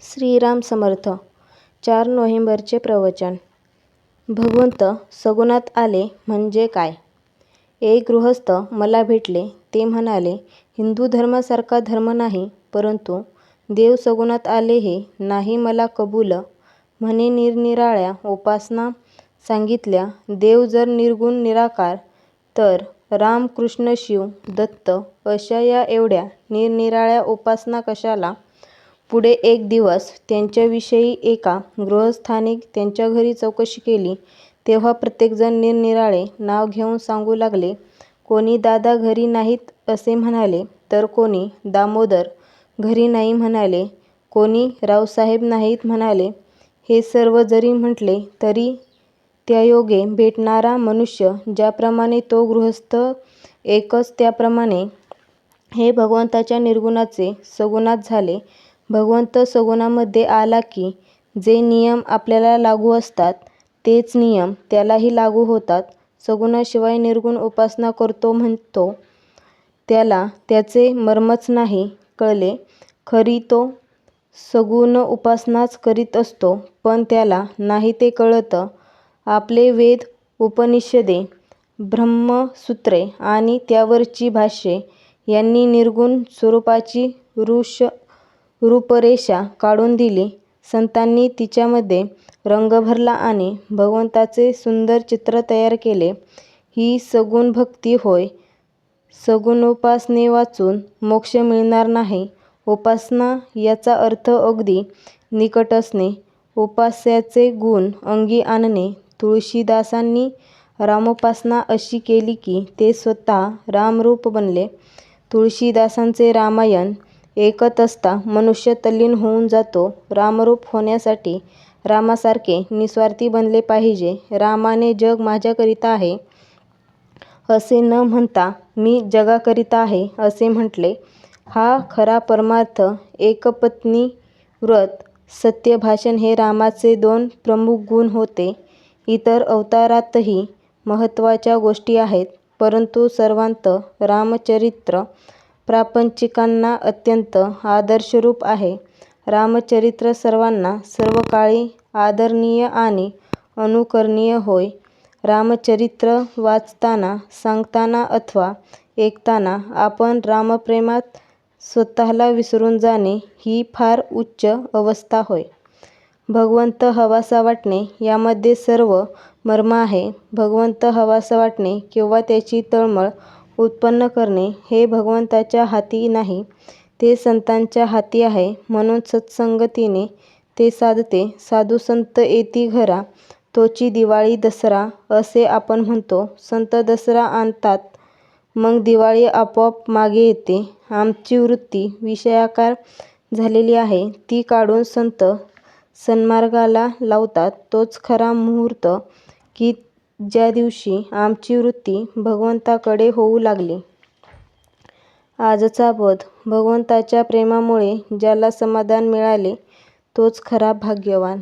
श्रीराम समर्थ. 4 नोव्हेंबरचे प्रवचन. भगवंत सगुणात आले म्हणजे काय? एक गृहस्थ मला भेटले. ते म्हणाले, हिंदू धर्मासारखा धर्म नाही, परंतु देव सगुणात आले हे नाही मला कबूल. म्हणे निरनिराळ्या उपासना सांगितल्या. देव जर निर्गुण निराकार, तर राम, कृष्ण, शिव, दत्त अशा या एवढ्या निरनिराळ्या उपासना कशाला? पुढे एक दिवस त्यांच्याविषयी एका गृहस्थाने त्यांच्या घरी चौकशी केली, तेव्हा प्रत्येकजण निरनिराळे नाव घेऊन सांगू लागले. कोणी दादा घरी नाहीत असे म्हणाले, तर कोणी दामोदर घरी नाही म्हणाले, कोणी रावसाहेब नाहीत म्हणाले. हे सर्व जरी म्हटले तरी त्यायोगे भेटणारा मनुष्य ज्याप्रमाणे तो गृहस्थ एकच, त्याप्रमाणे हे भगवंताच्या निर्गुणाचे सगुणात झाले. भगवंत सगुणामध्ये आला की जे नियम आपल्याला लागू असतात, तेच नियम त्यालाही लागू होतात. सगुणाशिवाय निर्गुण उपासना करतो म्हणतो, त्याला त्याचे मर्मच नाही कळले. खरी तो सगुण उपासनाच करीत असतो, पण त्याला नाही ते कळत. आपले वेद, उपनिषदे, ब्रह्मसूत्रे आणि त्यावरची भाष्ये यांनी निर्गुण स्वरूपाची रूपरेषा काढून दिली. संतांनी तिच्यामध्ये रंग भरला आणि भगवंताचे सुंदर चित्र तयार केले. ही सगुण भक्ती होय. सगुणोपासनेवाचून मोक्ष मिळणार नाही. उपासना याचा अर्थ अगदी निकट असणे, उपास्याचे गुण अंगी आणणे. तुळशीदासांनी रामोपासना अशी केली की ते स्वतः रामरूप बनले. तुळशीदासांचे रामायण ऐकत असता मनुष्य तल्लीन होऊन जातो. रामरूप होण्यासाठी रामासारखे निस्वार्थी बनले पाहिजे. रामाने जग माझ्याकरिता आहे असे न म्हणता मी जगाकरिता आहे असे म्हटले. हा खरा परमार्थ. एकपत्नी व्रत, सत्यभाषण हे रामाचे 2 प्रमुख गुण होते. इतर अवतारातही महत्त्वाच्या गोष्टी आहेत, परंतु सर्वांत रामचरित्र प्रापंचिकांना अत्यंत आदर्शरूप आहे. रामचरित्र सर्वांना सर्वकाळी आदरणीय आणि अनुकरणीय होय. रामचरित्र वाचताना, सांगताना अथवा ऐकताना आपण रामप्रेमात स्वतःला विसरून जाणे ही फार उच्च अवस्था होय. भगवंत हवासा वाटणे यामध्ये सर्व मर्म आहे. भगवंत हवासा वाटणे किंवा त्याची तळमळ उत्पन्न करणे हे भगवंताच्या हाती नाही, ते संतांच्या हाती आहे. म्हणून सत्संगतीने ते साधते. साधुसंत येती घरा, तोची दिवाळी दसरा असे आपण म्हणतो. संत दसरा आणतात, मग दिवाळी आपोआप मागे येते. आमची वृत्ती विषयाकार झालेली आहे, ती काढून संत सन्मार्गाला लावतात. तोच खरा मुहूर्त की ज्या दिवशी आमची वृत्ती भगवंताकडे होऊ लागली. आजचा बोध. भगवंताच्या प्रेमामुळे ज्याला समाधान मिळाले, तोच खरा भाग्यवान.